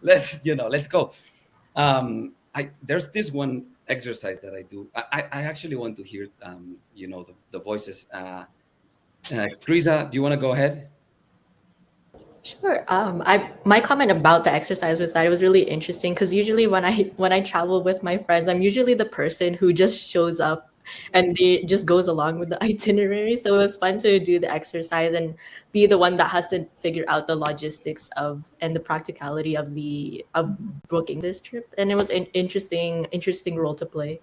S5: let's go. There's this one exercise that I do. I actually want to hear the voices. Krisa, do you want to go ahead?
S12: Sure. My comment about the exercise was that it was really interesting because usually when I travel with my friends, I'm usually the person who just shows up and they just goes along with the itinerary. So it was fun to do the exercise and be the one that has to figure out the logistics and the practicality of booking this trip. And it was an interesting role to play.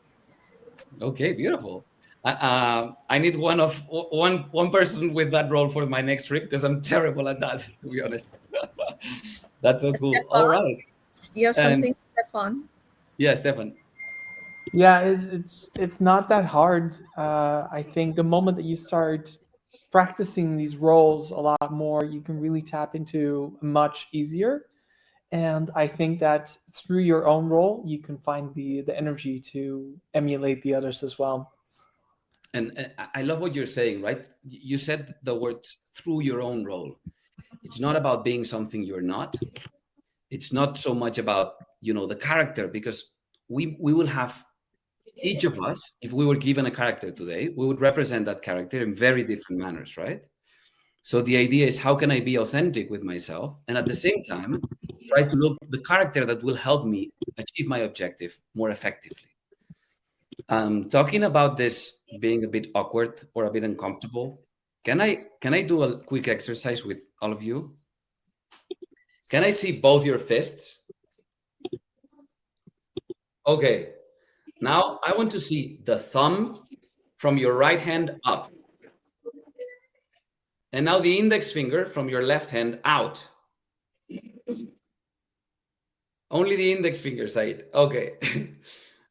S5: Okay, beautiful. I need one person with that role for my next trip because I'm terrible at that, to be honest. That's so cool.
S2: Stefan,
S5: all right.
S2: You have something, Stefan?
S5: Yeah, Stefan.
S14: Yeah, it's not that hard. I think the moment that you start practicing these roles a lot more, you can really tap into much easier. And I think that through your own role, you can find the energy to emulate the others as well.
S5: And I love what you're saying, right? You said the words through your own role. It's not about being something you're not. It's not so much about, the character, because we will have, each of us, if we were given a character today, we would represent that character in very different manners, right? So the idea is, how can I be authentic with myself? And at the same time, try to look the character that will help me achieve my objective more effectively. Talking about this being a bit awkward or a bit uncomfortable, can I do a quick exercise with all of you? Can I see both your fists? Okay. Now I want to see the thumb from your right hand up. And now the index finger from your left hand out. Only the index finger side. Okay.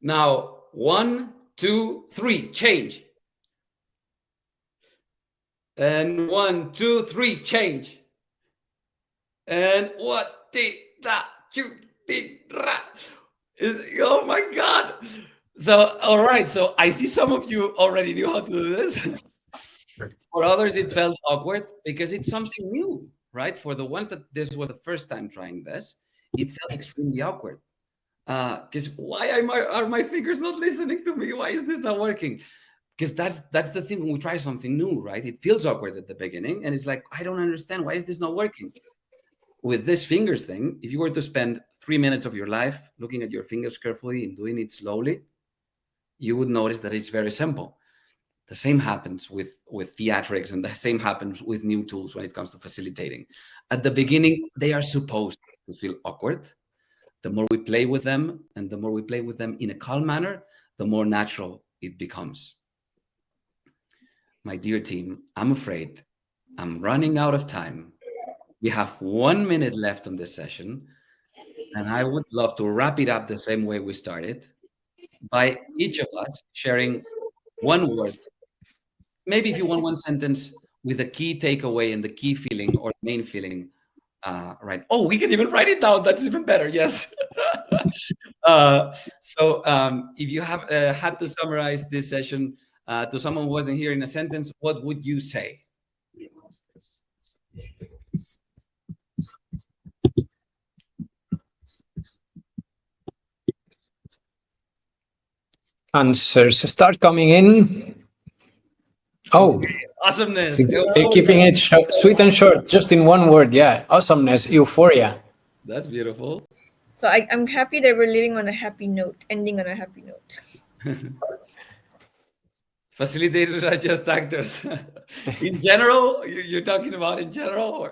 S5: Now, 1, 2, 3, change. And 1, 2, 3, change. And what did that you did? Oh my God. So, all right. So I see some of you already knew how to do this. For others, it felt awkward because it's something new, right? For the ones that this was the first time trying this, it felt extremely awkward. Because why are my fingers not listening to me? Why is this not working? Because that's the thing when we try something new, right? It feels awkward at the beginning, and it's like, I don't understand. Why is this not working? With this fingers thing, if you were to spend 3 minutes of your life looking at your fingers carefully and doing it slowly, you would notice that it's very simple. The same happens with theatrics, and the same happens with new tools when it comes to facilitating. At the beginning, they are supposed to feel awkward. The more we play with them, and the more we play with them in a calm manner, the more natural it becomes. My dear team, I'm afraid I'm running out of time. We have 1 minute left on this session, and I would love to wrap it up the same way we started, by each of us sharing one word, maybe if you want one sentence, with a key takeaway and the key feeling or main feeling, right? Oh, we can even write it down. That's even better. Yes. So if you have had to summarize this session to someone who wasn't here in a sentence, what would you say?
S1: Answers start coming in. Oh,
S5: awesomeness.
S1: They're keeping it sweet and short, just in one word. Yeah, awesomeness, euphoria.
S5: That's beautiful.
S2: So I'm happy that we're living on a happy note, ending on a happy note.
S5: Facilitators are just actors. In general, you're talking about in general,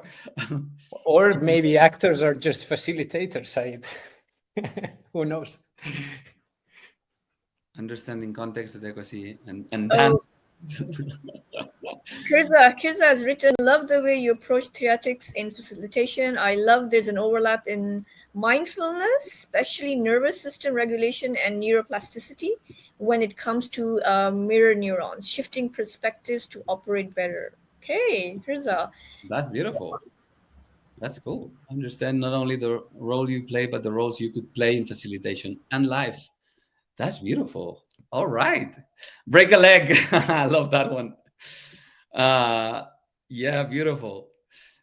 S1: or maybe actors are just facilitators, Said. Who knows?
S5: Understanding context adequacy and dance.
S2: Kirza has written, love the way you approach theatrics in facilitation. I love there's an overlap in mindfulness, especially nervous system regulation and neuroplasticity when it comes to mirror neurons, shifting perspectives to operate better. Okay, Kirza.
S5: That's beautiful. That's cool. Understand not only the role you play, but the roles you could play in facilitation and life. That's beautiful. All right. Break a leg. I love that one. Yeah, beautiful.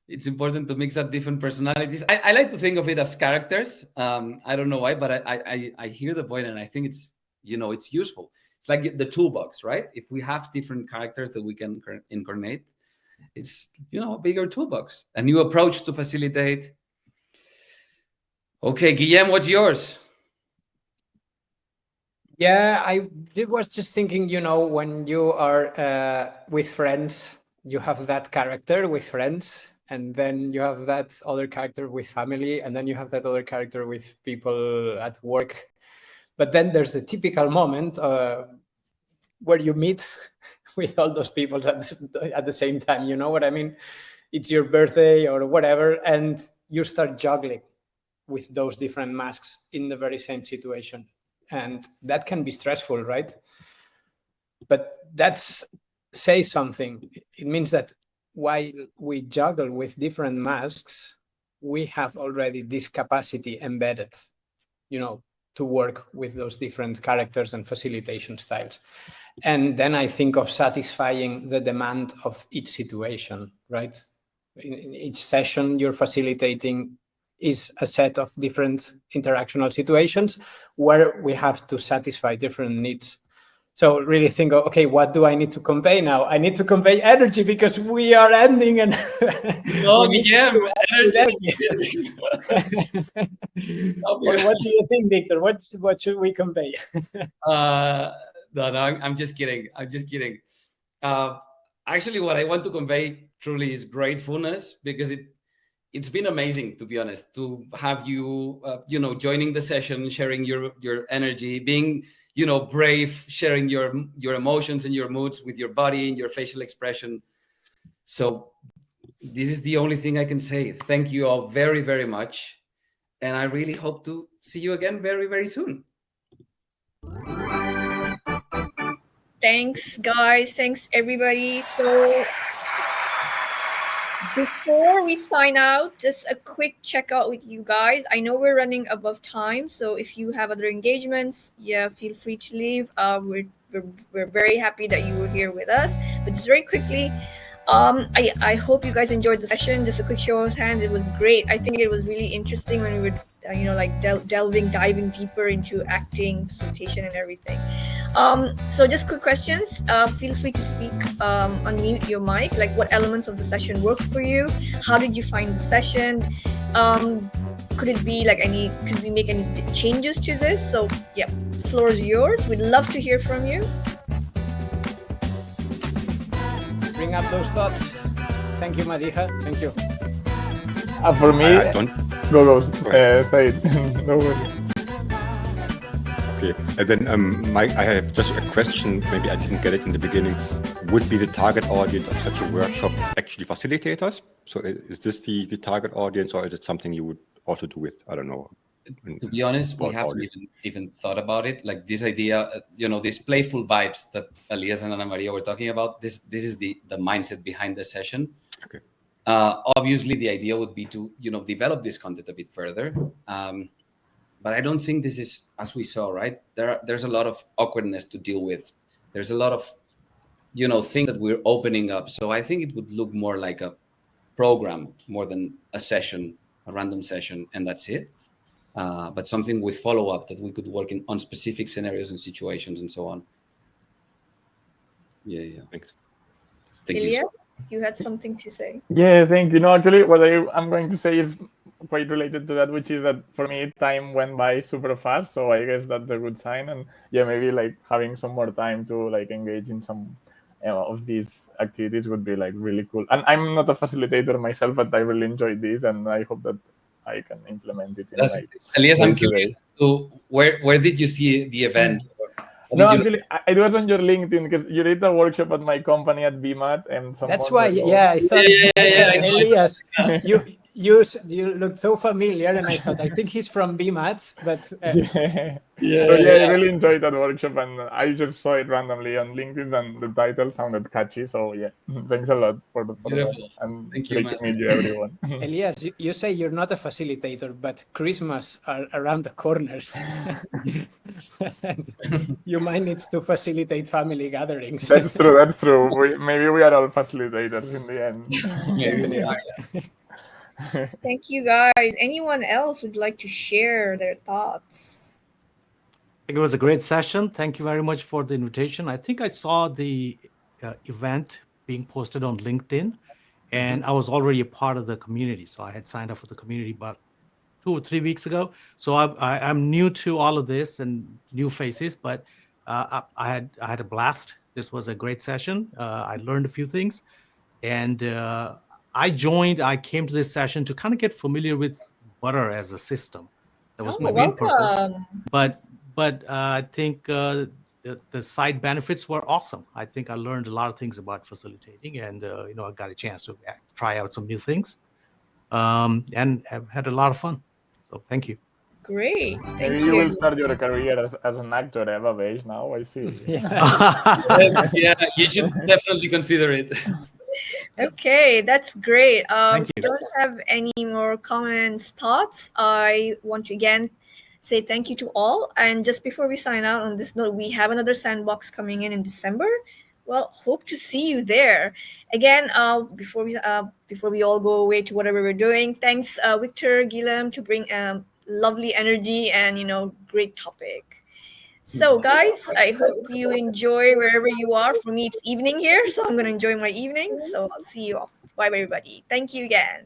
S5: It's important to mix up different personalities. I like to think of it as characters. I don't know why, but I hear the point, and I think it's, it's useful. It's like the toolbox, right? If we have different characters that we can incarnate, it's, a bigger toolbox. A new approach to facilitate. Okay, Guillem, what's yours?
S1: Yeah, I was just thinking, when you are with friends, you have that character with friends, and then you have that other character with family, and then you have that other character with people at work. But then there's the typical moment where you meet with all those people at the same time. You know what I mean? It's your birthday or whatever, and you start juggling with those different masks in the very same situation. And that can be stressful, right? But that's says something. It means that while we juggle with different masks, we have already this capacity embedded, to work with those different characters and facilitation styles. And then I think of satisfying the demand of each situation, right? In each session you're facilitating is a set of different interactional situations where we have to satisfy different needs. So really think of, okay, what do I need to convey now? I need to convey energy because we are ending and
S5: energy.
S1: What do you think, Victor? What should we convey?
S5: No, I'm just kidding. Actually, what I want to convey truly is gratefulness, because it's been amazing, to be honest, to have you, joining the session, sharing your energy, being, brave, sharing your emotions and your moods with your body and your facial expression. So this is the only thing I can say. Thank you all very, very much. And I really hope to see you again very, very soon.
S2: Thanks, guys. Thanks, everybody. So before we sign out, just a quick checkout with you guys. I know we're running above time, so if you have other engagements, feel free to leave. We're very happy that you were here with us. But just very quickly, I hope you guys enjoyed the session. Just a quick show of hands. It was great. I think it was really interesting when we were, diving deeper into acting, facilitation, and everything. So just quick questions. Feel free to speak, unmute your mic. Like, what elements of the session worked for you? How did you find the session? Could it be could we make any changes to this? So yeah, the floor is yours. We'd love to hear from you.
S1: bring up those thoughts. Thank you, Madija. Thank you.
S10: For me,
S11: I don't.
S10: Go. Say it. No worries.
S11: Okay, and then Mike, I have just a question. Maybe I didn't get it in the beginning. Would be the target audience of such a workshop actually facilitators? So is this the target audience, or is it something you would also do with, I don't know?
S5: To be honest, we haven't even thought about it. Like this idea, these playful vibes that Elias and Ana Maria were talking about. This is the mindset behind the session.
S11: Okay.
S5: Obviously, the idea would be to develop this content a bit further. But I don't think this is, as we saw, right? There's a lot of awkwardness to deal with. There's a lot of, things that we're opening up. So I think it would look more like a program more than a session, a random session, and that's it. But something with follow-up that we could work on specific scenarios and situations and so on. Yeah. Thanks. Thank
S2: Elias,
S5: you.
S2: You had something to say.
S10: Yeah, thank you. No, actually, what I'm going to say is quite related to that, which is that for me, time went by super fast. So I guess that's a good sign. And yeah, maybe like having some more time to like engage in some of these activities would be like really cool. And I'm not a facilitator myself, but I really enjoyed this, and I hope that I can implement it.
S5: Elias, I'm curious as to where did you see the event?
S10: No, actually, it was on your LinkedIn because you did a workshop at my company at BMAT, and
S1: that's why. Yeah, I thought. Elias, you looked so familiar, and I thought I think he's from BMAT, but
S10: I really enjoyed that workshop, and I just saw it randomly on LinkedIn, and the title sounded catchy. So yeah, thanks a lot for that, and
S5: thank you,
S10: great to meet you, everyone.
S1: Elias, you say you're not a facilitator, but Christmas are around the corner. You might need to facilitate family gatherings.
S10: That's true. Maybe we are all facilitators in the end.
S5: Maybe we are.
S2: Thank you, guys. Anyone else would like to share their thoughts?
S7: I think it was a great session. Thank you very much for the invitation. I think I saw the event being posted on LinkedIn, and I was already a part of the community. So I had signed up for the community about 2 or 3 weeks ago. So I'm new to all of this and new faces, but I had a blast. This was a great session. I learned a few things, and I came to this session to kind of get familiar with Butter as a system. That was my main purpose. But I think the side benefits were awesome. I think I learned a lot of things about facilitating, and I got a chance to try out some new things, and have had a lot of fun. So thank you.
S2: Great.
S10: Maybe you will start your career as an actor, Eva Beige. Now I see.
S5: Yeah, you should definitely consider it.
S2: Okay, that's great.
S7: Thank
S2: If
S7: you.
S2: you don't have any more comments, thoughts, I want to again say thank you to all. And just before we sign out on this note, we have another sandbox coming in December. Well, hope to see you there. Again, before we all go away to whatever we're doing, thanks Victor, Guillem, to bring lovely energy and great topic. So guys, I hope you enjoy wherever you are. For me, it's evening here, so I'm going to enjoy my evening. So I'll see you off. Bye, everybody. Thank you again.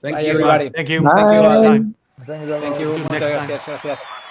S1: Thank you, everybody.
S7: Thank you.
S6: Bye.
S7: Thank you. Next time.
S10: Thank you.
S1: Thank you.
S7: See you next time.
S1: Gracias.